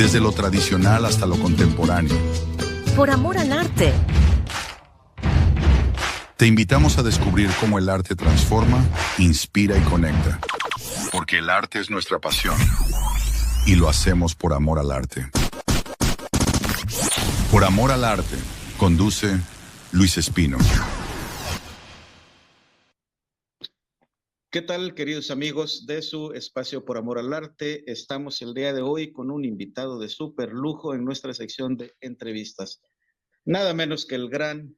desde lo tradicional hasta lo contemporáneo. Por amor al arte. Te invitamos a descubrir cómo el arte transforma, inspira y conecta. Porque el arte es nuestra pasión. Y lo hacemos por amor al arte. Por amor al arte, conduce Luis Espino. ¿Qué tal, queridos amigos de su espacio Por Amor al Arte? Estamos el día de hoy con un invitado de súper lujo en nuestra sección de entrevistas. Nada menos que el gran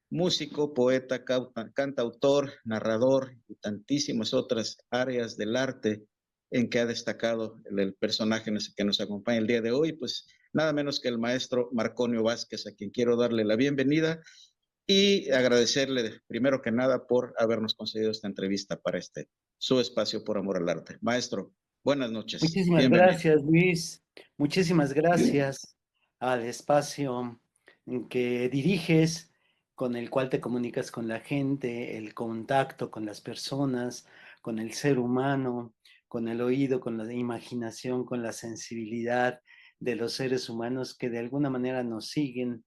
músico, poeta, cantautor, narrador y tantísimas otras áreas del arte en que ha destacado el personaje que nos acompaña el día de hoy, pues nada menos que el maestro Marconio Vázquez, a quien quiero darle la bienvenida y agradecerle primero que nada por habernos concedido esta entrevista para su espacio Por Amor al Arte. Maestro, buenas noches. Muchísimas Bienvenido. gracias, Luis. Muchísimas gracias al espacio en que diriges, con el cual te comunicas con la gente, el contacto con las personas, con el ser humano, con el oído, con la imaginación, con la sensibilidad de los seres humanos que de alguna manera nos siguen,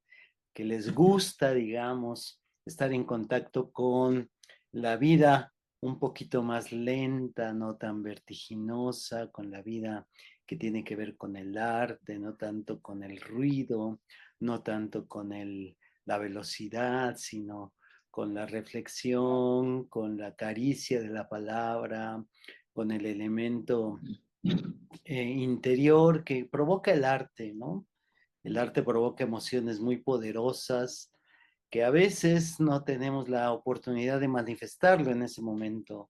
que les gusta, digamos, estar en contacto con la vida un poquito más lenta, no tan vertiginosa, con la vida que tiene que ver con el arte, no tanto con el ruido, no tanto con la velocidad, sino con la reflexión, con la caricia de la palabra, con el elemento interior que provoca el arte, ¿no? El arte provoca emociones muy poderosas que a veces no tenemos la oportunidad de manifestarlo en ese momento,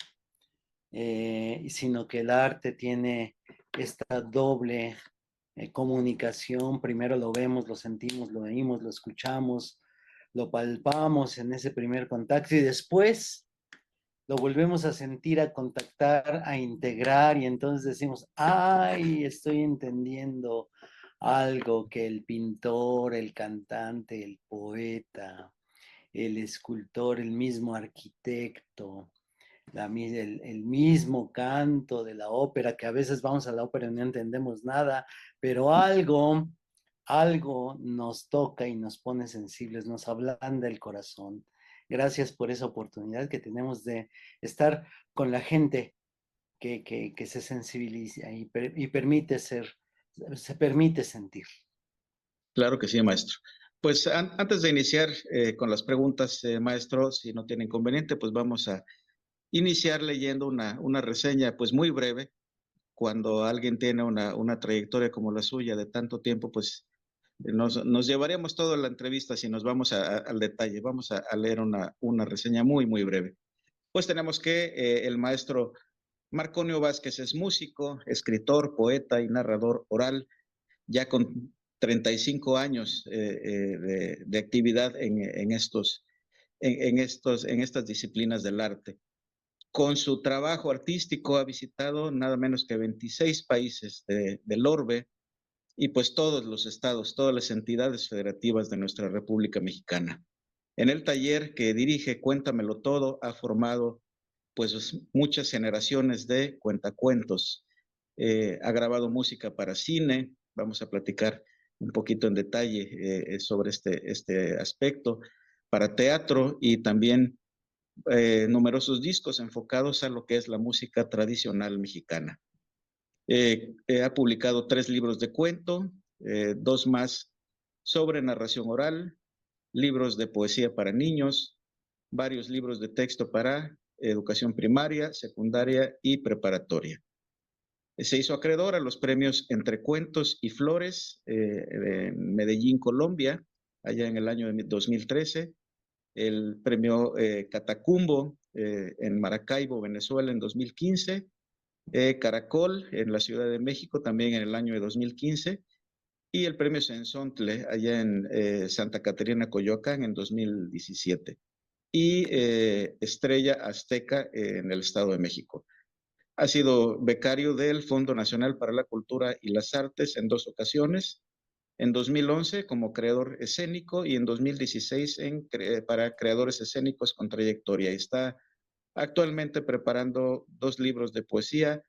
sino que el arte tiene esta doble comunicación. Primero lo vemos, lo sentimos, lo oímos, lo escuchamos, lo palpamos en ese primer contacto y después lo volvemos a sentir, a contactar, a integrar y entonces decimos, ay, estoy entendiendo algo que el pintor, el cantante, el poeta, el escultor, el mismo arquitecto, el mismo canto de la ópera, que a veces vamos a la ópera y no entendemos nada, pero algo nos toca y nos pone sensibles, nos ablanda el corazón. Gracias por esa oportunidad que tenemos de estar con la gente que se sensibiliza y permite se permite sentir. Claro que sí, maestro. Pues antes de iniciar con las preguntas, maestro, si no tiene inconveniente, pues vamos a iniciar leyendo una reseña pues muy breve. Cuando alguien tiene una trayectoria como la suya de tanto tiempo, pues nos llevaríamos toda la entrevista si nos vamos al detalle. Vamos a leer una reseña muy, muy breve. Pues tenemos que el maestro Marconio Vázquez es músico, escritor, poeta y narrador oral, ya con 35 años de actividad en estas disciplinas del arte. Con su trabajo artístico ha visitado nada menos que 26 países del orbe y pues todos los estados, todas las entidades federativas de nuestra República Mexicana. En el taller que dirige Cuéntamelo Todo ha formado pues muchas generaciones de cuentacuentos. Ha grabado música para cine, vamos a platicar un poquito en detalle sobre este aspecto, para teatro y también numerosos discos enfocados a lo que es la música tradicional mexicana. Ha publicado 3 libros de cuento, 2 más sobre narración oral, libros de poesía para niños, varios libros de texto para educación primaria, secundaria y preparatoria. Se hizo acreedor a los premios Entre Cuentos y Flores en Medellín, Colombia, allá en el año de 2013, el premio Catacumbo en Maracaibo, Venezuela, en 2015, Caracol en la Ciudad de México, también en el año de 2015, y el premio Sensontle allá en Santa Catarina, Coyoacán, en 2017, y Estrella Azteca en el Estado de México. Ha sido becario del Fondo Nacional para la Cultura y las Artes en 2 ocasiones, en 2011 como creador escénico y en 2016 para creadores escénicos con trayectoria. Está actualmente preparando 2 libros de poesía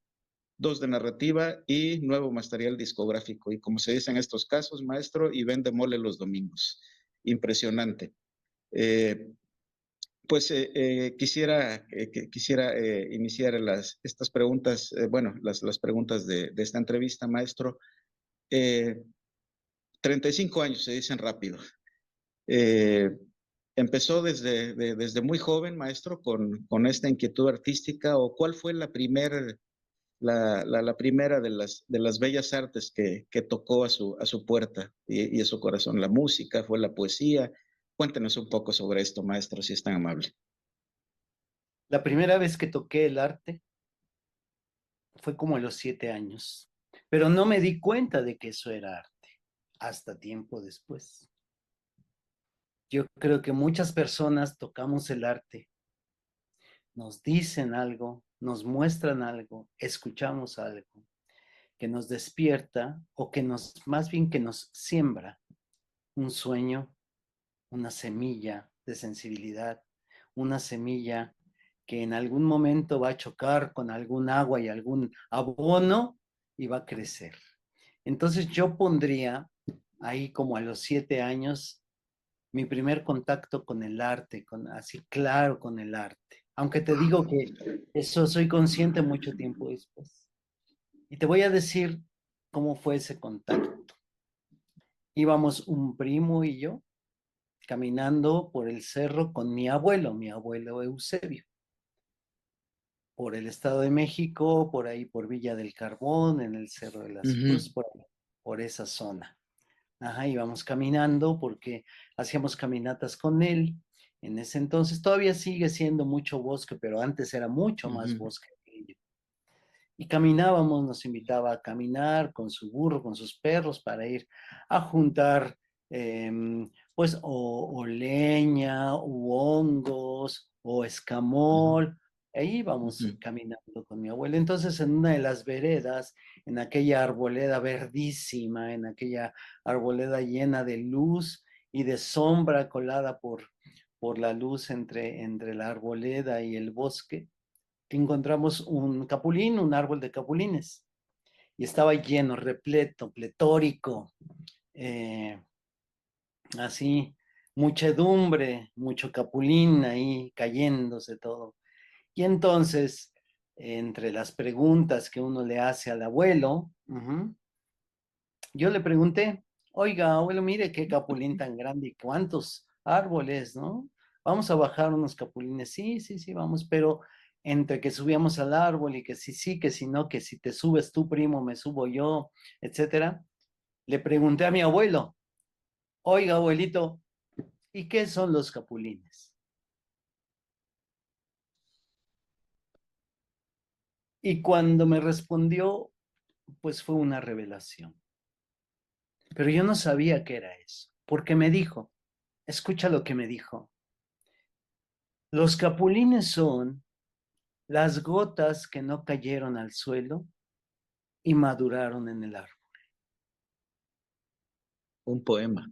2 de narrativa y nuevo material discográfico. Y como se dice en estos casos, maestro, y vende mole los domingos. Impresionante. Quisiera iniciar estas preguntas, las preguntas de esta entrevista, maestro. 35 años se dicen rápido. ¿Empezó desde muy joven, maestro, con esta inquietud artística? ¿O cuál fue la primera de las bellas artes que tocó a su puerta y a su corazón? ¿La música? ¿Fue la poesía? Cuéntenos un poco sobre esto, maestro, si es tan amable. La primera vez que toqué el arte fue como a los 7 años, pero no me di cuenta de que eso era arte hasta tiempo después. Yo creo que muchas personas tocamos el arte, nos dicen algo, nos muestran algo, escuchamos algo que nos despierta o más bien que nos siembra un sueño, una semilla de sensibilidad, una semilla que en algún momento va a chocar con algún agua y algún abono y va a crecer. Entonces yo pondría ahí como a los 7 años mi primer contacto con el arte, así claro con el arte. Aunque te digo que eso soy consciente mucho tiempo después. Y te voy a decir cómo fue ese contacto. Íbamos un primo y yo caminando por el cerro con mi abuelo Eusebio, por el Estado de México, por ahí por Villa del Carbón, en el Cerro de las Cruz, por esa zona. Ajá, íbamos caminando porque hacíamos caminatas con él. En ese entonces todavía sigue siendo mucho bosque, pero antes era mucho más bosque. Y caminábamos, nos invitaba a caminar con su burro, con sus perros, para ir a juntar, pues, o leña, u hongos, o escamol. Ahí íbamos caminando con mi abuelo. Entonces, en una de las veredas, en aquella arboleda verdísima, en aquella arboleda llena de luz y de sombra colada por la luz entre la arboleda y el bosque, encontramos un capulín, un árbol de capulines, y estaba lleno, repleto, pletórico, así, muchedumbre, mucho capulín ahí cayéndose todo. Y entonces, entre las preguntas que uno le hace al abuelo, yo le pregunté, oiga, abuelo, mire qué capulín tan grande y cuántos árboles, ¿no? Vamos a bajar unos capulines. Sí, sí, sí, vamos, pero entre que subíamos al árbol y que sí, que si no, que si te subes tú, primo, me subo yo, etcétera, le pregunté a mi abuelo, oiga, abuelito, ¿y qué son los capulines? Y cuando me respondió, pues fue una revelación. Pero yo no sabía qué era eso, porque me dijo, escucha lo que me dijo. Los capulines son las gotas que no cayeron al suelo y maduraron en el árbol. Un poema.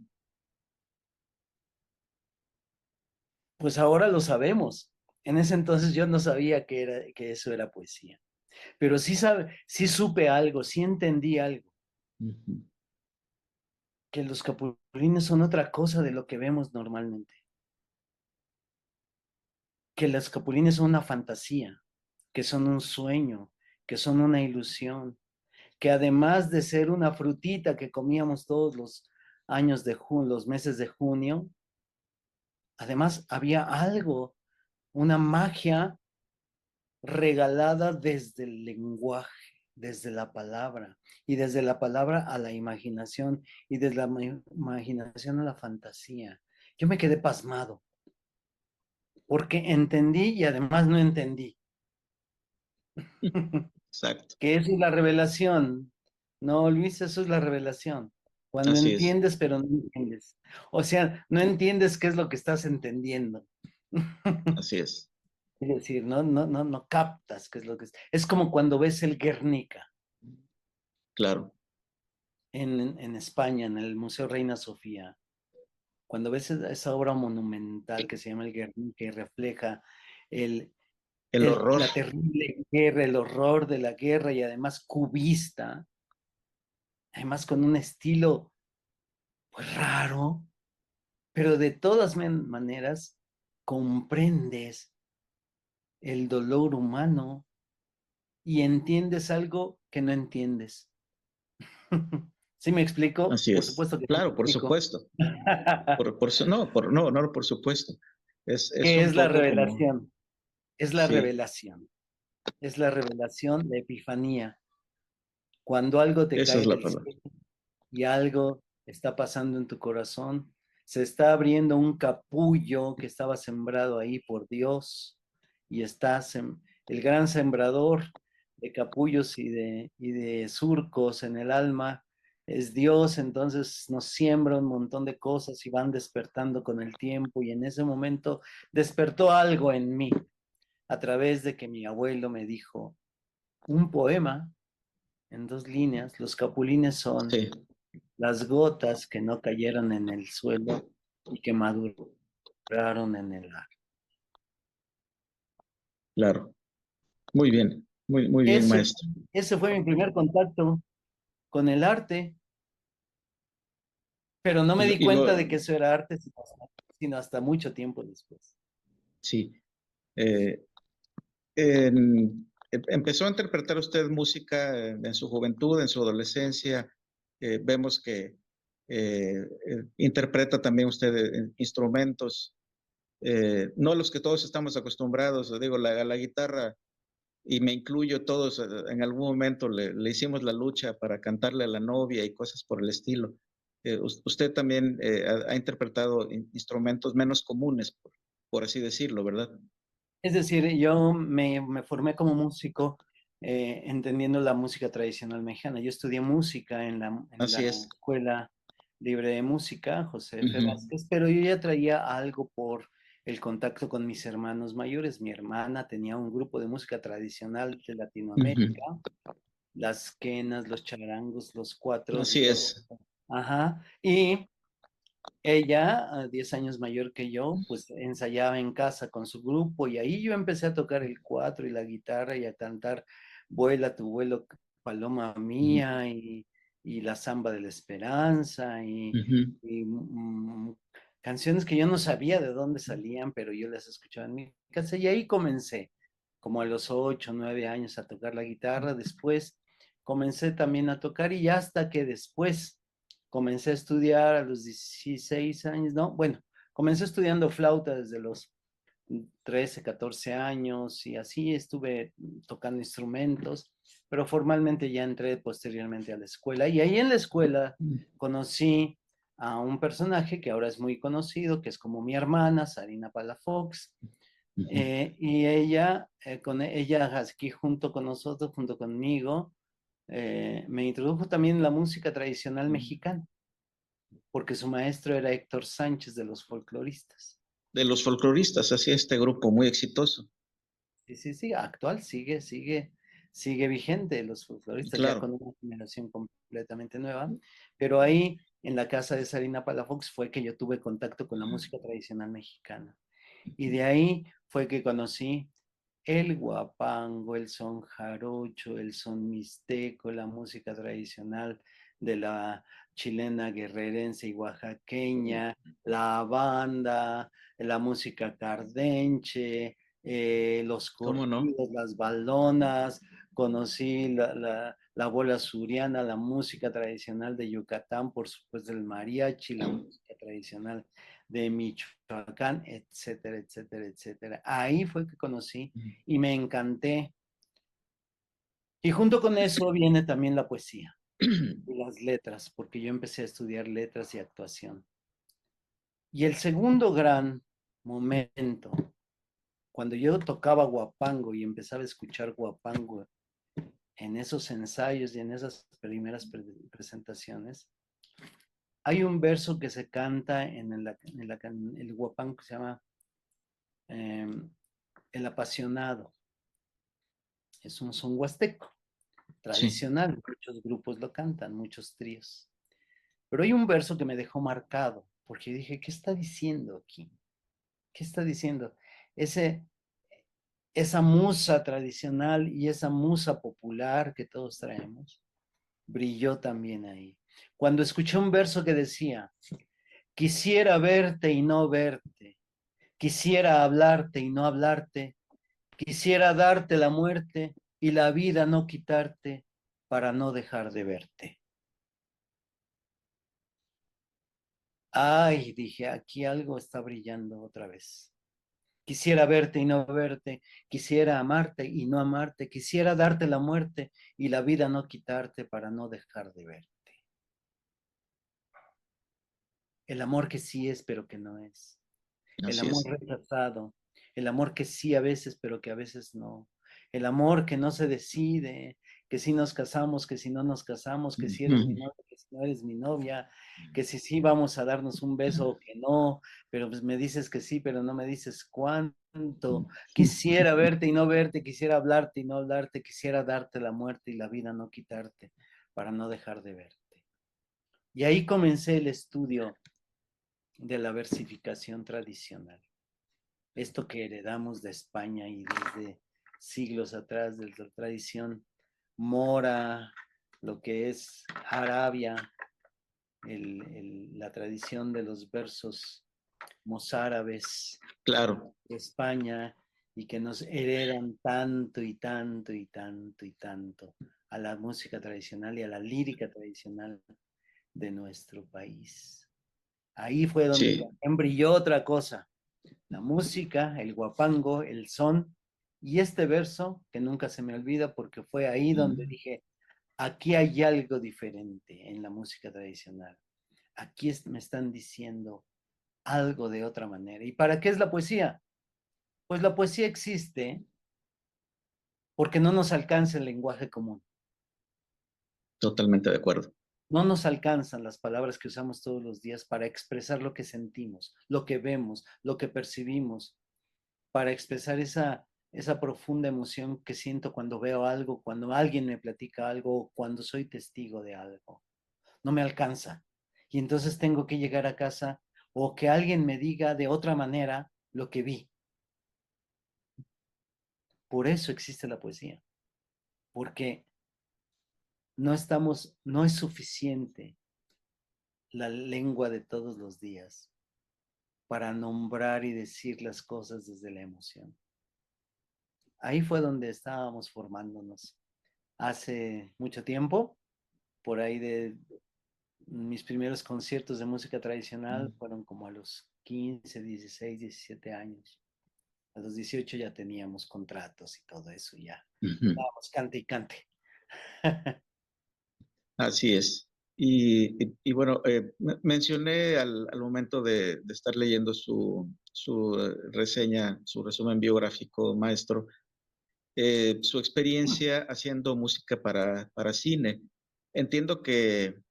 Pues ahora lo sabemos. En ese entonces yo no sabía que eso era poesía. Pero sí supe algo, sí entendí algo. Que los capulines son otra cosa de lo que vemos normalmente. Que los capulines son una fantasía, que son un sueño, que son una ilusión, que además de ser una frutita que comíamos todos los años los meses de junio, además había algo, una magia regalada desde el lenguaje, desde la palabra, y desde la palabra a la imaginación, y desde la imaginación a la fantasía. Yo me quedé pasmado, porque entendí y además no entendí. Exacto. Que eso es la revelación. No, Luis, eso es la revelación. Cuando Así es. entiendes, pero no entiendes. O sea, no entiendes qué es lo que estás entendiendo. Así es. Es decir, no captas qué es lo que es. Es como cuando ves el Guernica Claro. en España, en el Museo Reina Sofía. Cuando ves esa obra monumental que se llama el Guernica y refleja el, El horror. La terrible guerra, el horror de la guerra y además cubista, además con un estilo pues raro, pero de todas maneras comprendes el dolor humano y entiendes algo que no entiendes. ¿Sí me explico? Así Por es. supuesto que sí me Claro, por explico. supuesto. No, por supuesto. Es ¿Qué un es la poco como, revelación? Es la sí, revelación. Es la revelación, la epifanía. Cuando algo te esa cae es la del palabra. cielo y algo está pasando en tu corazón, se está abriendo un capullo que estaba sembrado ahí por Dios y el gran sembrador de capullos y de surcos en el alma es Dios, entonces nos siembra un montón de cosas y van despertando con el tiempo y en ese momento despertó algo en mí a través de que mi abuelo me dijo un poema en 2 líneas. Los capulines son Sí, las gotas que no cayeron en el suelo y que maduraron en el ar. claro. Muy bien, muy bien, Ese, maestro. ese fue mi primer contacto con el arte, pero no Y me lo, di y cuenta de lo- que eso era arte, sino hasta mucho tiempo después. sí. Eh, Empezó a interpretar usted música en su juventud, en su adolescencia. Vemos que interpreta también usted instrumentos, no los que todos estamos acostumbrados, digo, la guitarra, y me incluyo todos, en algún momento le hicimos la lucha para cantarle a la novia y cosas por el estilo. Usted también ha interpretado instrumentos menos comunes, por así decirlo, ¿verdad? Es decir, yo me formé como músico entendiendo la música tradicional mexicana. Yo estudié música en Así la es. Escuela Libre de Música, José F. Ujú, Vázquez, pero yo ya traía algo por el contacto con mis hermanos mayores. Mi hermana tenía un grupo de música tradicional de ujú. Latinoamérica, las quenas, los charangos, los cuatros, Así es. ajá, y ella, 10 años mayor que yo, pues ensayaba en casa con su grupo y ahí yo empecé a tocar el cuatro y la guitarra y a cantar Vuela tu vuelo, paloma Ujú, mía y La Zamba de la Esperanza ujú, y canciones que yo no sabía de dónde salían, pero yo las escuchaba en mi casa y ahí comencé, como a los 8, 9 años a tocar la guitarra. Después comencé también a tocar y hasta que después comencé a estudiar a los 16 años, no, bueno, comencé estudiando flauta desde los 13, 14 años y así estuve tocando instrumentos, pero formalmente ya entré posteriormente a la escuela y ahí en la escuela conocí a un personaje que ahora es muy conocido, que es como mi hermana, Sarina Palafox, ujú. y ella, con ella aquí junto con nosotros, junto conmigo, me introdujo también en la música tradicional mexicana porque su maestro era Héctor Sánchez de los folcloristas. De los folcloristas, así este grupo muy exitoso. Sí, sí, sí, actual, sigue vigente los folcloristas, ya Claro. con una generación completamente nueva, pero ahí en la casa de Sarina Palafox fue que yo tuve contacto con la música tradicional mexicana. Y de ahí fue que conocí el guapango, el son jarocho, el son mixteco, la música tradicional de la chilena guerrerense y oaxaqueña, la banda, la música cardenche, los ¿Cómo no? corridos, las baldonas, conocí la bola suriana, la música tradicional de Yucatán, por supuesto el mariachi, la música tradicional de Michoacán, etcétera, etcétera, etcétera. Ahí fue que conocí y me encanté. Y junto con eso viene también la poesía y las letras, porque yo empecé a estudiar letras y actuación. Y el segundo gran momento, cuando yo tocaba guapango y empezaba a escuchar guapango en esos ensayos y en esas primeras presentaciones, hay un verso que se canta en el guapango que se llama eh, El apasionado. Es un son huasteco Sí. tradicional, muchos grupos lo cantan, muchos tríos. Pero hay un verso que me dejó marcado, porque dije, ¿qué está diciendo aquí? ¿Qué está diciendo? Ese, esa musa tradicional y esa musa popular que todos traemos, brilló también ahí. Cuando escuché un verso que decía, quisiera verte y no verte, quisiera hablarte y no hablarte, quisiera darte la muerte y la vida no quitarte para no dejar de verte. Ay, dije, aquí algo está brillando otra vez. Quisiera verte y no verte, quisiera amarte y no amarte, quisiera darte la muerte y la vida no quitarte para no dejar de verte. El amor que sí es, pero que no es. El Así amor es. rechazado. El amor que sí a veces, pero que a veces no. El amor que no se decide, que si nos casamos, que si no nos casamos, que si eres mi Ujú. novia, que si no eres mi novia, que si sí vamos a darnos un beso o que no, pero pues me dices que sí, pero no me dices cuánto. Quisiera verte y no verte, quisiera hablarte y no hablarte, quisiera darte la muerte y la vida no quitarte para no dejar de verte. Y ahí comencé el estudio de la versificación tradicional. Esto que heredamos de España y desde siglos atrás, desde la tradición mora, lo que es Arabia, la tradición de los versos mozárabes Claro, de España y que nos heredan tanto y tanto y tanto y tanto a la música tradicional y a la lírica tradicional de nuestro país. Ahí fue donde sí. también brilló otra cosa, la música, el guapango, el son y este verso que nunca se me olvida porque fue ahí donde dije, aquí hay algo diferente en la música tradicional. Aquí me están diciendo algo de otra manera. ¿Y para qué es la poesía? Pues la poesía existe porque no nos alcanza el lenguaje común. Totalmente de acuerdo. No nos alcanzan las palabras que usamos todos los días para expresar lo que sentimos, lo que vemos, lo que percibimos, para expresar esa profunda emoción que siento cuando veo algo, cuando alguien me platica algo, cuando soy testigo de algo. No me alcanza. Y entonces tengo que llegar a casa o que alguien me diga de otra manera lo que vi. Por eso existe la poesía, porque no es suficiente la lengua de todos los días para nombrar y decir las cosas desde la emoción. Ahí fue donde estábamos formándonos hace mucho tiempo, por ahí de mis primeros conciertos de música tradicional fueron como a los 15, 16, 17 años. A los 18 ya teníamos contratos y todo eso, ya Ujú. estábamos cante y cante. Así es. Y bueno, mencioné al momento de estar leyendo su reseña, su resumen biográfico, maestro, su experiencia haciendo música para cine. Entiendo que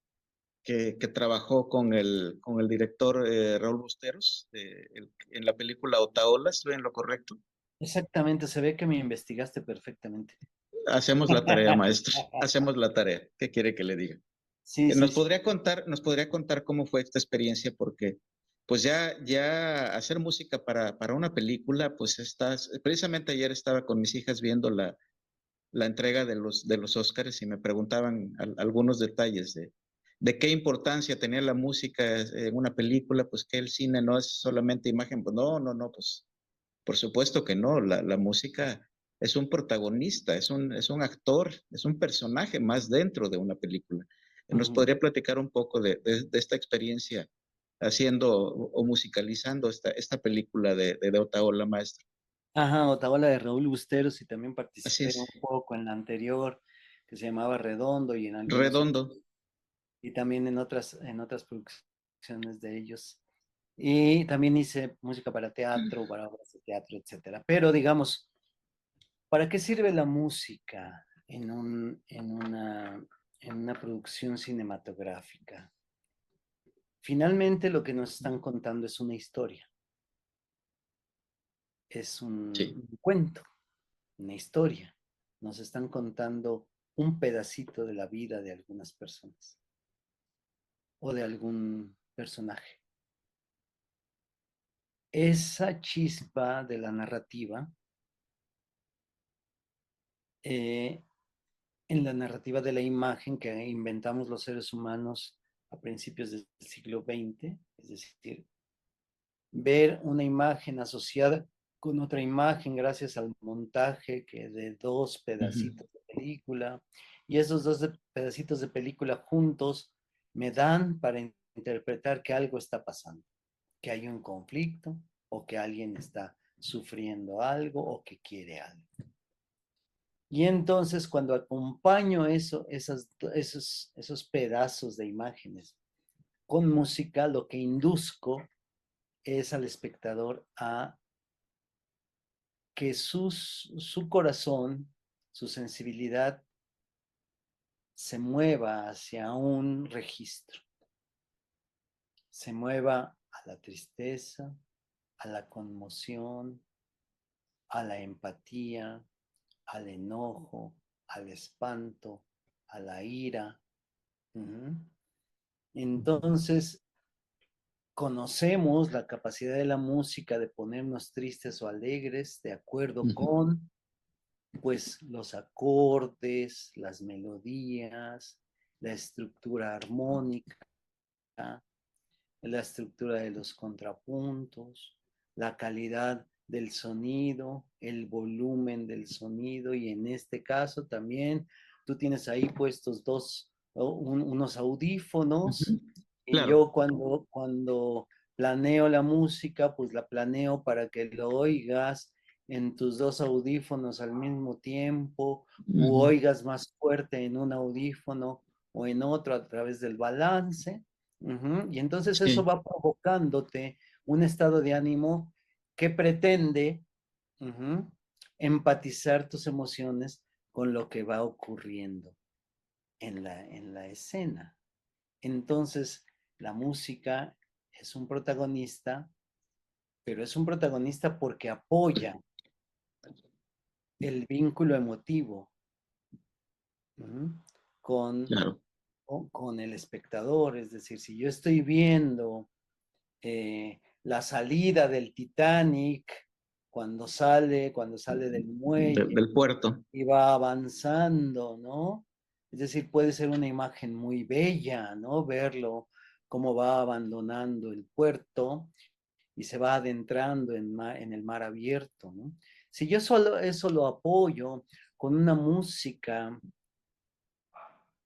trabajó con el director Raúl Busteros en la película Otaola, ¿estoy en lo correcto? Exactamente, se ve que me investigaste perfectamente. Hacemos la tarea, maestro. Hacemos la tarea. ¿Qué quiere que le diga? Sí, sí, sí. Nos podría contar cómo fue esta experiencia, porque pues ya hacer música para una película, pues precisamente ayer estaba con mis hijas viendo la entrega de los Óscares y me preguntaban algunos detalles de qué importancia tenía la música en una película, pues que el cine no es solamente imagen, pues no, no, no, pues por supuesto que no, la música es un protagonista, es un actor, es un personaje más dentro de una película. ¿Nos Ujú. podría platicar un poco de esta experiencia haciendo o musicalizando esta película de Otaola, maestro? Ajá, Otaola de Raúl Busteros y también Así participé un es, poco en la anterior que se llamaba Redondo y en algunos redondo. y también en otras producciones de ellos. Y también hice música para teatro, para obras de teatro, etcétera. Pero digamos, ¿para qué sirve la música en una producción cinematográfica? Finalmente lo que nos están contando es una historia, es Sí, un cuento, una historia. Nos están contando un pedacito de la vida de algunas personas o de algún personaje. Esa chispa de la narrativa eh, en la narrativa de la imagen que inventamos los seres humanos a principios del siglo XX, es decir, ver una imagen asociada con otra imagen gracias al montaje que de dos pedacitos de película, y esos dos pedacitos de película juntos me dan para interpretar que algo está pasando, que hay un conflicto o que alguien está sufriendo algo o que quiere algo. Y entonces cuando acompaño esos pedazos de imágenes con música, lo que induzco es al espectador a que su corazón, su sensibilidad se mueva hacia un registro, se mueva a la tristeza, a la conmoción, a la empatía, al enojo, al espanto, a la ira. Entonces, conocemos la capacidad de la música de ponernos tristes o alegres de acuerdo con, pues, los acordes, las melodías, la estructura armónica, la estructura de los contrapuntos, la calidad del sonido, el volumen del sonido, y en este caso también tú tienes ahí puestos unos audífonos, y Claro. yo cuando planeo la música, pues la planeo para que lo oigas en tus dos audífonos al mismo tiempo, u oigas más fuerte en un audífono o en otro a través del balance. Y entonces eso Sí. va provocándote un estado de ánimo que pretende empatizar tus emociones con lo que va ocurriendo en la escena. Entonces, la música es un protagonista, pero es un protagonista porque apoya el vínculo emotivo con, Claro. con el espectador. Es decir, si yo estoy viendo la salida del Titanic cuando sale del muelle Del puerto. y va avanzando, ¿no? Es decir, puede ser una imagen muy bella, ¿no? Verlo cómo va abandonando el puerto y se va adentrando en el mar abierto, ¿no? Si yo solo eso lo apoyo con una música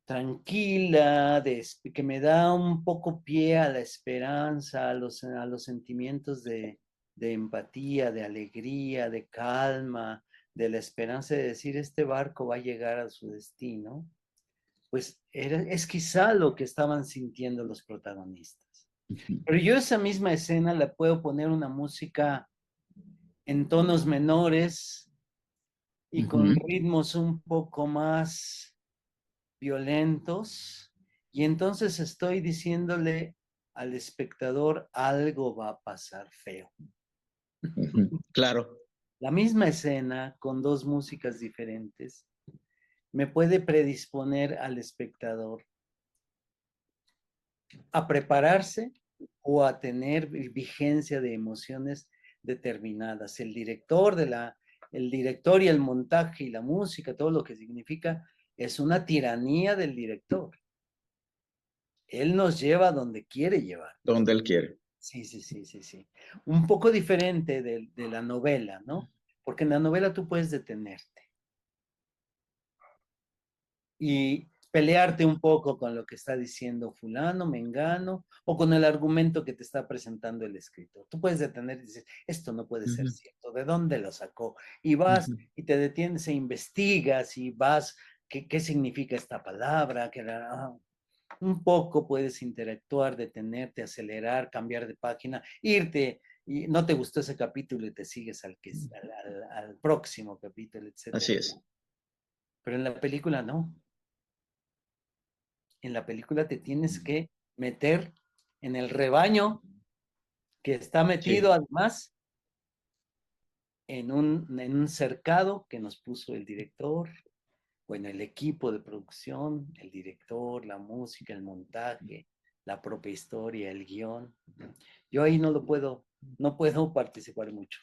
tranquila, que me da un poco pie a la esperanza, a los sentimientos de empatía, de alegría, de calma, de la esperanza de decir, este barco va a llegar a su destino, pues es quizá lo que estaban sintiendo los protagonistas. Pero yo esa misma escena la puedo poner una música en tonos menores y con ritmos un poco más violentos, y entonces estoy diciéndole al espectador, algo va a pasar feo. Claro. La misma escena con dos músicas diferentes me puede predisponer al espectador a prepararse o a tener vigencia de emociones determinadas. El director y el montaje y la música, todo lo que significa, es una tiranía del director. Él nos lleva donde quiere llevar. Donde él quiere. Sí, sí, sí, sí, sí. Un poco diferente de la novela, ¿no? Porque en la novela tú puedes detenerte y pelearte un poco con lo que está diciendo fulano, mengano, o con el argumento que te está presentando el escritor. Tú puedes detener y dices, esto no puede ser cierto, ¿de dónde lo sacó? Y vas y te detienes e investigas y vas, ¿qué significa esta palabra? Un poco puedes interactuar, detenerte, acelerar, cambiar de página, irte, y no te gustó ese capítulo y te sigues al próximo capítulo, etc. Así es. Pero en la película no. En la película te tienes que meter en el rebaño que está metido además en un cercado que nos puso el director, bueno, el equipo de producción, el director, la música, el montaje, la propia historia, el guión. Yo ahí no puedo participar mucho,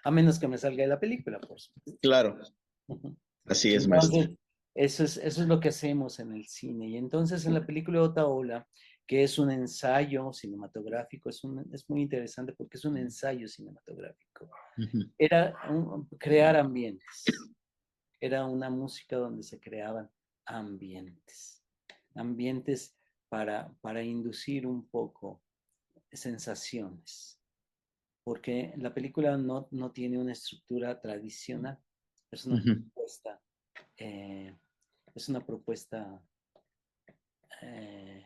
a menos que me salga de la película, por supuesto. Claro. Así es, maestro. Entonces, eso es lo que hacemos en el cine. Y entonces en la película de Otaola, que es un ensayo cinematográfico, es muy interesante porque es un ensayo cinematográfico. Ujú. Era crear ambientes. Era una música donde se creaban ambientes. Ambientes para inducir un poco sensaciones. Porque la película no tiene una estructura tradicional. Es una Ujú. propuesta eh, es una propuesta eh,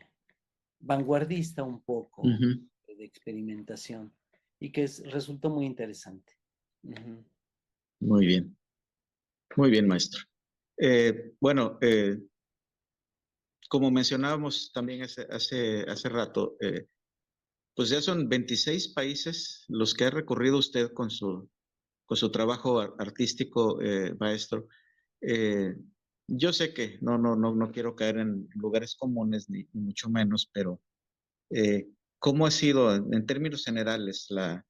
vanguardista un poco Ujú. de experimentación y que resultó muy interesante. Ujú. Muy bien, maestro. Bueno, como mencionábamos también hace rato, pues ya son 26 países los que ha recorrido usted con su trabajo artístico, maestro. Eh, yo sé que no quiero caer en lugares comunes, ni mucho menos, pero ¿cómo ha sido en términos generales la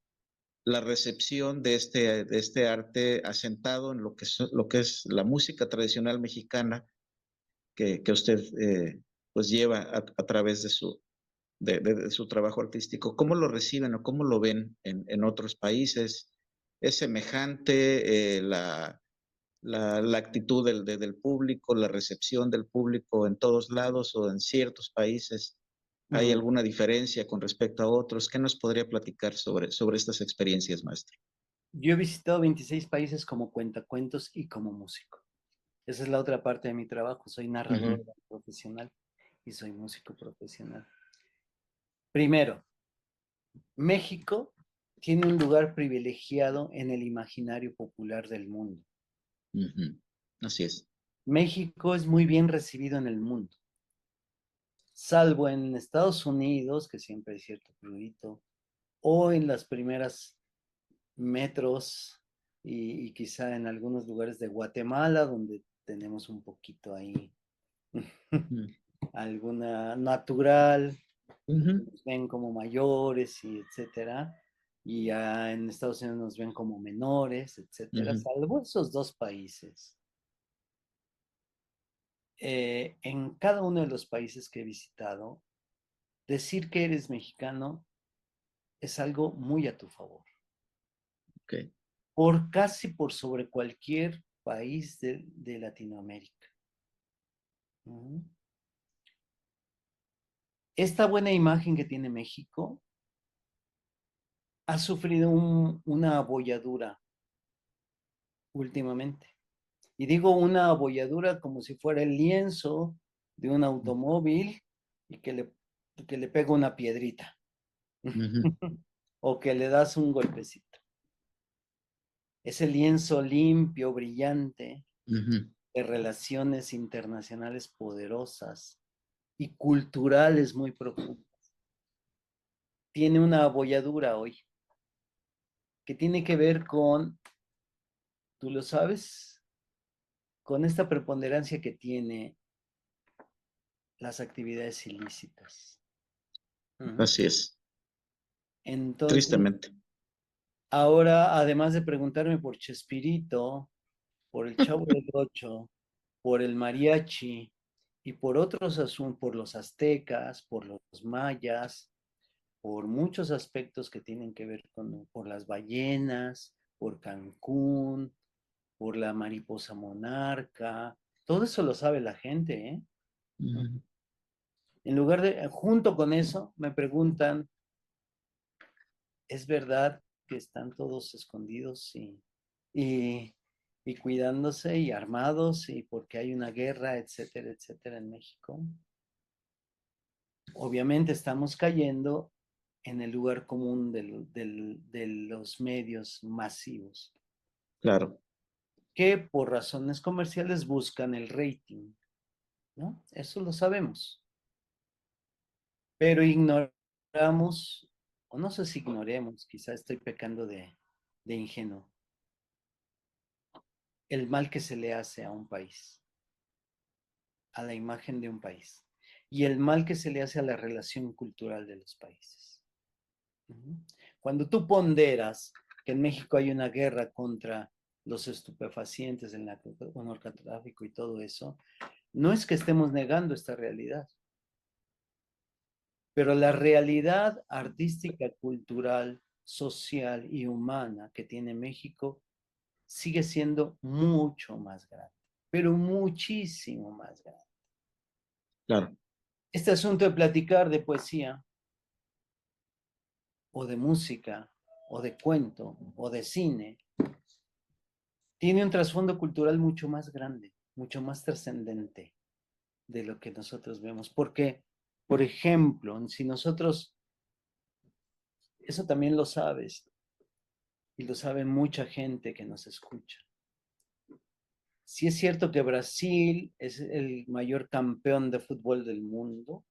recepción de este arte asentado en lo que es la música tradicional mexicana que usted pues lleva a través de su trabajo artístico? ¿Cómo lo reciben o cómo lo ven en otros países? ¿Es semejante la actitud del público, la recepción del público en todos lados o en ciertos países? ¿Hay Ujú. alguna diferencia con respecto a otros? ¿Qué nos podría platicar sobre estas experiencias, maestro? Yo he visitado 26 países como cuentacuentos y como músico. Esa es la otra parte de mi trabajo. Soy narrador Ujú. profesional y soy músico profesional. Primero, México tiene un lugar privilegiado en el imaginario popular del mundo. Ujú. Así es. México es muy bien recibido en el mundo, salvo en Estados Unidos, que siempre hay cierto prurito, o en las primeras metros y quizá en algunos lugares de Guatemala, donde tenemos un poquito ahí Ujú. alguna natural, Ujú. nos ven como mayores y etcétera, y ya en Estados Unidos nos ven como menores, etcétera, Ujú. salvo esos dos países. En cada uno de los países que he visitado, decir que eres mexicano es algo muy a tu favor, Ok. casi por sobre cualquier país de Latinoamérica. Ujú. Esta buena imagen que tiene México ha sufrido una abolladura últimamente. Y digo una abolladura como si fuera el lienzo de un automóvil y que le pega una piedrita Ujú. o que le das un golpecito. Ese lienzo limpio, brillante, Ujú. de relaciones internacionales poderosas y culturales muy profundas. Tiene una abolladura hoy que tiene que ver con, tú lo sabes, con esta preponderancia que tiene las actividades ilícitas. Uh-huh. Así es. Entonces, Tristemente. ahora, además de preguntarme por Chespirito, por el Chavo del Ocho, por el mariachi y por otros asuntos, por los aztecas, por los mayas, por muchos aspectos que tienen que ver por las ballenas, por Cancún, por la mariposa monarca. Todo eso lo sabe la gente, ¿eh? Ujú. En lugar de, junto con eso, me preguntan, ¿es verdad que están todos escondidos y, y cuidándose y armados y porque hay una guerra, etcétera, etcétera en México? Obviamente estamos cayendo en el lugar común de los medios masivos, Claro. que por razones comerciales buscan el rating, ¿no? Eso lo sabemos, pero ignoramos, o no sé si ignoremos, quizá estoy pecando de ingenuo, el mal que se le hace a un país, a la imagen de un país, y el mal que se le hace a la relación cultural de los países. Cuando tú ponderas que en México hay una guerra contra los estupefacientes, el narcotráfico y todo eso, no es que estemos negando esta realidad, pero la realidad artística, cultural, social y humana que tiene México sigue siendo mucho más grande, pero muchísimo más grande. Claro. Este asunto de platicar de poesía, o de música, o de cuento, o de cine, tiene un trasfondo cultural mucho más grande, mucho más trascendente de lo que nosotros vemos. Porque, por ejemplo, si nosotros, eso también lo sabes, y lo sabe mucha gente que nos escucha. Si es cierto que Brasil es el mayor campeón de fútbol del mundo,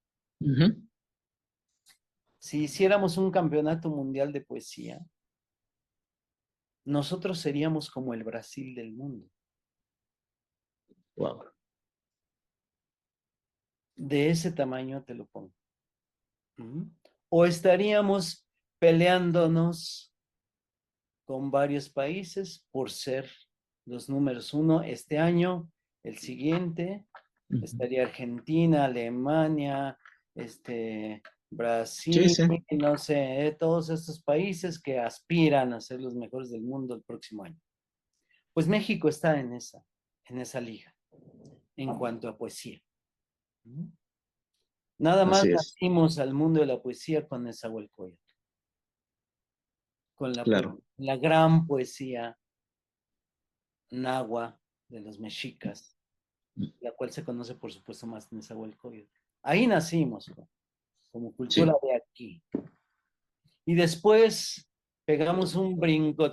si hiciéramos un campeonato mundial de poesía, nosotros seríamos como el Brasil del mundo. Wow. De ese tamaño te lo pongo. O estaríamos peleándonos con varios países por ser los números uno este año, el siguiente, estaría Argentina, Alemania, Brasil, Sí, sí. no sé, todos estos países que aspiran a ser los mejores del mundo el próximo año. Pues México está en esa liga, en cuanto a poesía. Nada más Así es. nacimos al mundo de la poesía con Nezahualcóyotl, con Claro. la gran poesía náhuatl de los mexicas, la cual se conoce por supuesto más Nezahualcóyotl. Ahí nacimos, como cultura Sí. de aquí. Y después pegamos un brinco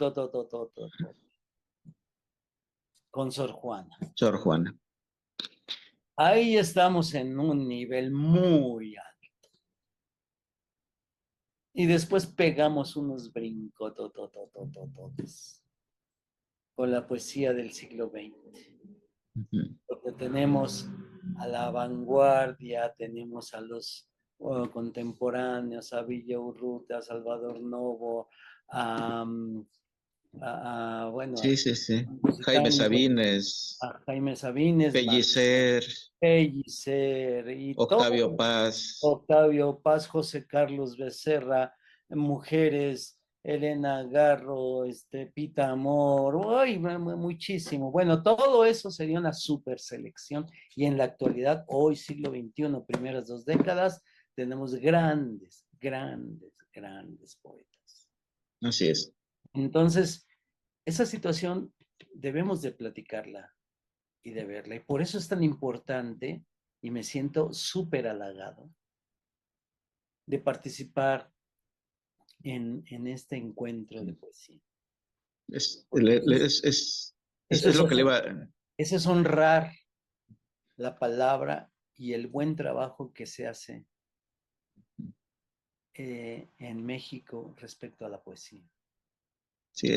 con Sor Juana. Sor Juana. Ahí estamos en un nivel muy alto. Y después pegamos unos brincos con la poesía del siglo XX. Porque tenemos a la vanguardia, tenemos a los contemporáneos, a Villa Urrutia, a Salvador Novo, bueno, Sí, sí, sí. Jaime mexicanos, Sabines, a Jaime Sabines, Pellicer, Pellicer y Octavio todo, Paz. Octavio Paz, José Carlos Becerra, mujeres, Elena Garro, Pita Amor, ¡ay! Muchísimo. Bueno, todo eso sería una super selección y en la actualidad, hoy siglo XXI, primeras 2 décadas, tenemos grandes, grandes, grandes poetas. Así es. Entonces, esa situación debemos de platicarla y de verla. Y por eso es tan importante y me siento súper halagado de participar en este encuentro de poesía. Es Eso lo que le iba. eso es honrar la palabra y el buen trabajo que se hace en México respecto a la poesía. Sí,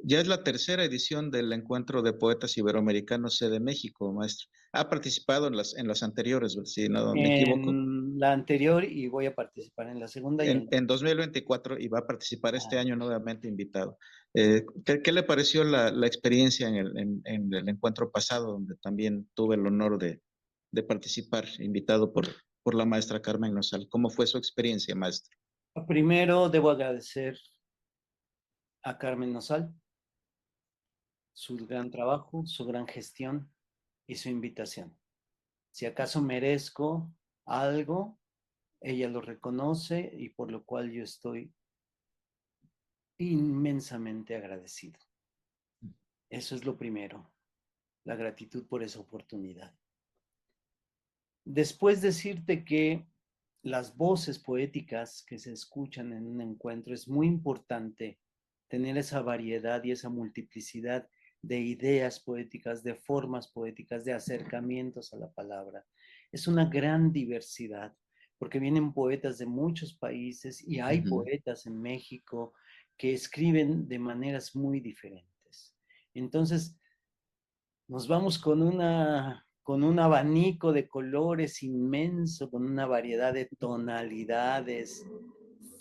ya es la tercera edición del Encuentro de Poetas Iberoamericanos de México, maestro. Ha participado en las anteriores, si no me equivoco. En la anterior y voy a participar en la segunda. En 2024 y va a participar este año nuevamente invitado. ¿Qué le pareció la experiencia en el encuentro pasado, donde también tuve el honor de participar, invitado por la maestra Carmen Nosal? ¿Cómo fue su experiencia, maestro? Primero debo agradecer a Carmen Nosal su gran trabajo, su gran gestión y su invitación. Si acaso merezco algo, ella lo reconoce y por lo cual yo estoy inmensamente agradecido. Eso es lo primero, la gratitud por esa oportunidad. Después decirte que las voces poéticas que se escuchan en un encuentro es muy importante tener esa variedad y esa multiplicidad de ideas poéticas, de formas poéticas, de acercamientos a la palabra. Es una gran diversidad, porque vienen poetas de muchos países y hay poetas en México que escriben de maneras muy diferentes. Entonces, nos vamos con un abanico de colores inmenso, con una variedad de tonalidades,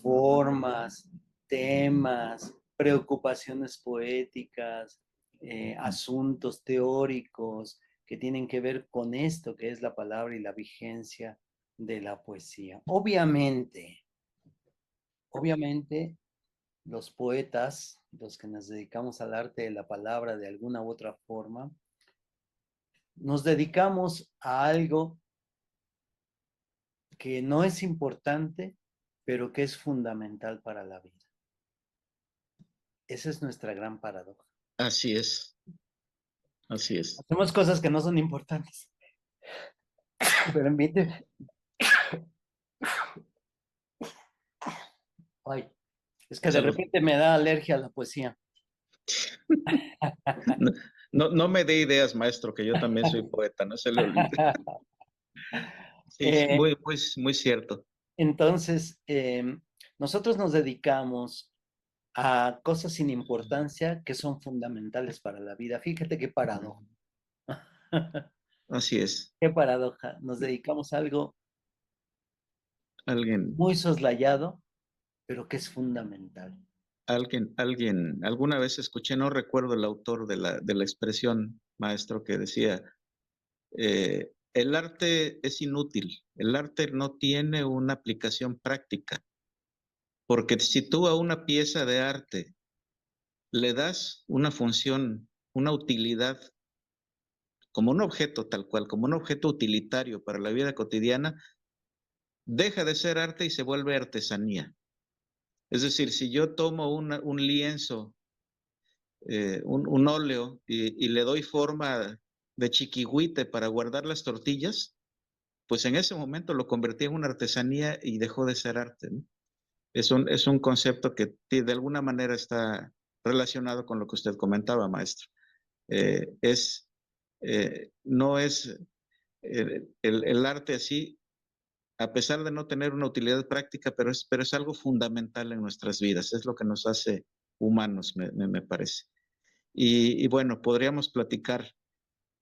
formas, temas, preocupaciones poéticas, asuntos teóricos que tienen que ver con esto que es la palabra y la vigencia de la poesía. Obviamente, los poetas, los que nos dedicamos al arte de la palabra de alguna u otra forma, nos dedicamos a algo que no es importante, pero que es fundamental para la vida. Esa es nuestra gran paradoja. Así es, así es. Hacemos cosas que no son importantes. Permíteme. Ay, es que de Salud. repente me da alergia a la poesía. No me dé ideas, maestro, que yo también soy poeta, no se le olvide. Sí, Eh, muy cierto. entonces, nosotros nos dedicamos a cosas sin importancia que son fundamentales para la vida. Fíjate qué paradoja. Así es. Qué paradoja. Nos dedicamos a algo Alguien, muy soslayado, pero que es fundamental. alguna vez escuché, no recuerdo el autor de la expresión, maestro, que decía, el arte es inútil, el arte no tiene una aplicación práctica, porque si tú a una pieza de arte le das una función, una utilidad, como un objeto tal cual, como un objeto utilitario para la vida cotidiana, deja de ser arte y se vuelve artesanía. Es decir, si yo tomo un lienzo, un óleo y le doy forma de chiquihuite para guardar las tortillas, pues en ese momento lo convertí en una artesanía y dejó de ser arte, ¿no? Es un concepto que de alguna manera está relacionado con lo que usted comentaba, maestro. Eh, es, no es el arte así, a pesar de no tener una utilidad práctica, pero es algo fundamental en nuestras vidas, es lo que nos hace humanos, me parece. Y bueno, podríamos platicar,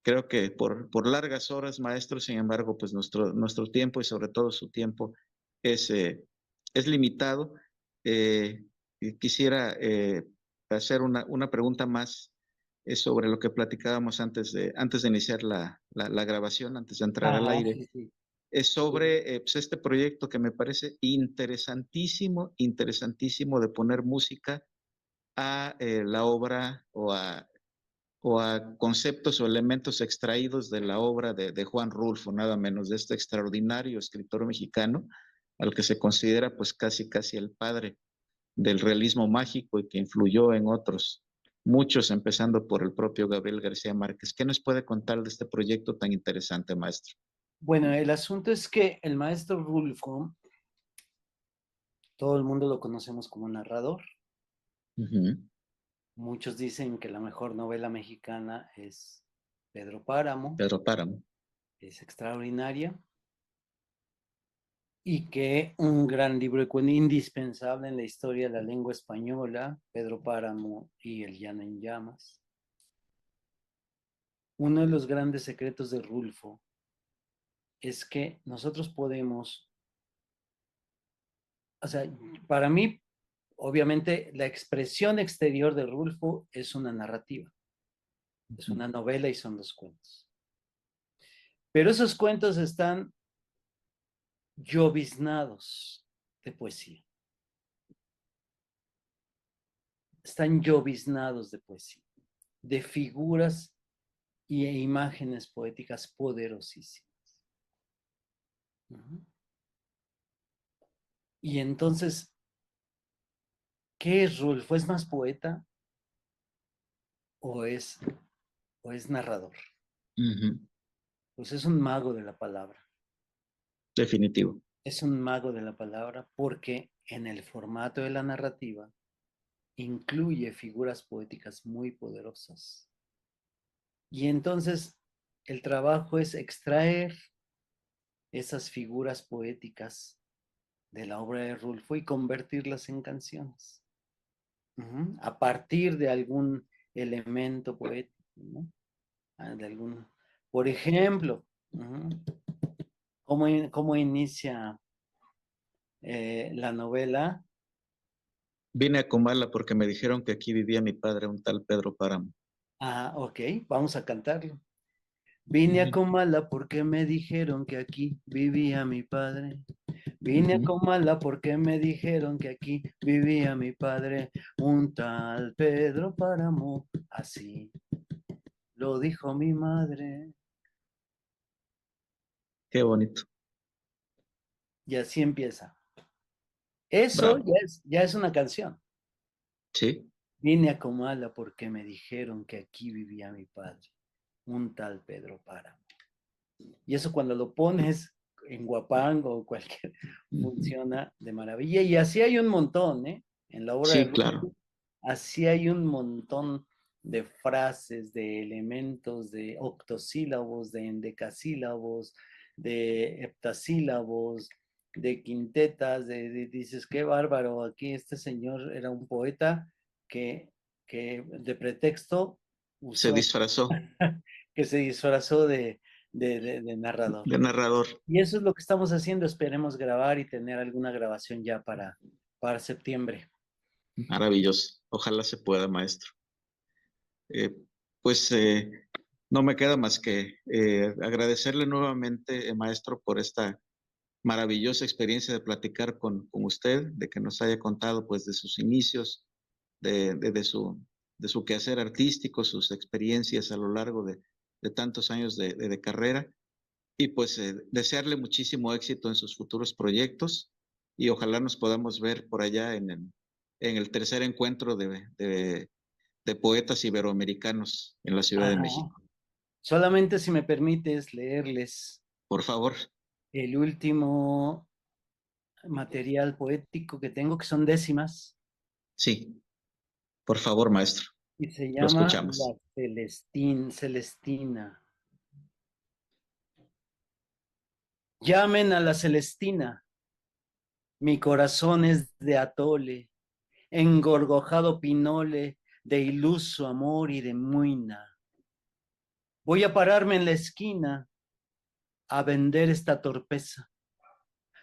creo que por largas horas, maestro, sin embargo, pues nuestro tiempo y sobre todo su tiempo es, es limitado. Quisiera hacer una pregunta más sobre lo que platicábamos antes de iniciar la grabación, antes de entrar al Ah, aire. sí, sí. Es sobre pues este proyecto que me parece interesantísimo, interesantísimo de poner música a la obra o a conceptos o elementos extraídos de la obra de Juan Rulfo, nada menos, de este extraordinario escritor mexicano, al que se considera pues casi el padre del realismo mágico y que influyó en otros, muchos, empezando por el propio Gabriel García Márquez. ¿Qué nos puede contar de este proyecto tan interesante, maestro? Bueno, el asunto es que el maestro Rulfo, todo el mundo lo conocemos como narrador. Muchos dicen que la mejor novela mexicana es Pedro Páramo, Pedro Páramo. es extraordinaria, y que un gran libro indispensable en la historia de la lengua española, Pedro Páramo y El Llano en Llamas. Uno de los grandes secretos de Rulfo es que nosotros podemos, o sea, para mí, obviamente, la expresión exterior de Rulfo es una narrativa, es una novela y son dos cuentos. Pero esos cuentos están lloviznados de poesía. Están lloviznados de poesía, de figuras y imágenes poéticas poderosísimas. Y entonces, ¿qué es Rulfo? ¿Es más poeta o es narrador? Pues es un mago de la palabra. Definitivo. Es un mago de la palabra porque en el formato de la narrativa incluye figuras poéticas muy poderosas. Y entonces el trabajo es extraer esas figuras poéticas de la obra de Rulfo y convertirlas en canciones. A partir de algún elemento poético, ¿no? De algún, por ejemplo, ¿cómo inicia la novela? Vine a Comala porque me dijeron que aquí vivía mi padre, un tal Pedro Páramo. Ah, ok, vamos a cantarlo. Vine a Comala porque me dijeron que aquí vivía mi padre. Vine a Comala porque me dijeron que aquí vivía mi padre, un tal Pedro Páramo, así lo dijo mi madre. Qué bonito. Y así empieza. Eso ya es una canción. Sí. Vine a Comala porque me dijeron que aquí vivía mi padre, un tal Pedro Páramo. Y eso cuando lo pones en Guapango o cualquier, funciona de maravilla. Y así hay un montón, ¿eh? En la obra Sí, de claro. Rubens, así hay un montón de frases, de elementos, de octosílabos, de endecasílabos, de heptasílabos, de quintetas, dices, qué bárbaro, aquí este señor era un poeta que de pretexto Se usó, disfrazó que se disfrazó de narrador. de narrador. Y eso es lo que estamos haciendo. Esperemos grabar y tener alguna grabación ya para septiembre. Maravilloso. Ojalá se pueda, maestro. Pues no me queda más que agradecerle nuevamente, maestro, por esta maravillosa experiencia de platicar con usted, de que nos haya contado pues de sus inicios, de su quehacer artístico, sus experiencias a lo largo de tantos años de carrera. Y pues desearle muchísimo éxito en sus futuros proyectos y ojalá nos podamos ver por allá en el tercer encuentro de poetas iberoamericanos en la Ciudad de México. Solamente si me permites leerles Por favor. el último material poético que tengo, que son décimas. Sí, por favor, maestro. Y se Lo llama escuchamos. La Celestina. Llamen a la Celestina. Mi corazón es de atole, engorgojado pinole de iluso amor y de muina. Voy a pararme en la esquina a vender esta torpeza.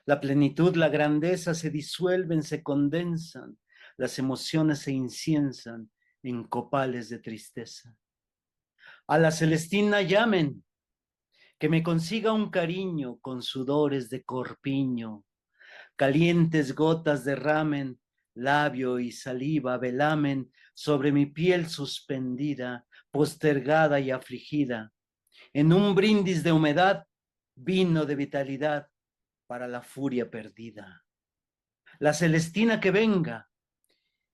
La plenitud, la grandeza se disuelven, se condensan, las emociones se inciensan en copales de tristeza. A la Celestina llamen, que me consiga un cariño con sudores de corpiño, calientes gotas derramen, labio y saliva velamen sobre mi piel suspendida, postergada y afligida. En un brindis de humedad, vino de vitalidad para la furia perdida. La Celestina que venga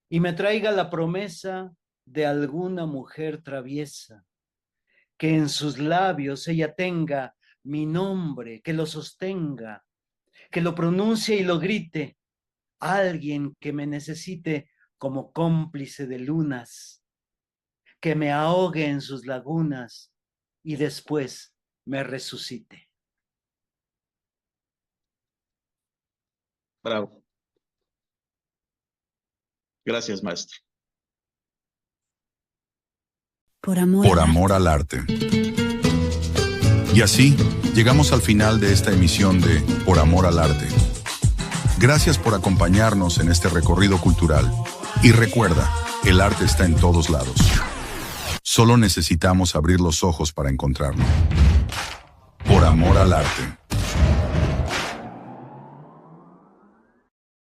y me traiga la promesa de alguna mujer traviesa, que en sus labios ella tenga mi nombre, que lo sostenga, que lo pronuncie y lo grite, alguien que me necesite como cómplice de lunas, que me ahogue en sus lagunas y después me resucite. Bravo. Gracias, maestro. Por amor al arte. Y así llegamos al final de esta emisión de Por Amor al Arte. Gracias por acompañarnos en este recorrido cultural. Y recuerda, el arte está en todos lados. Solo necesitamos abrir los ojos para encontrarlo. Por amor al arte.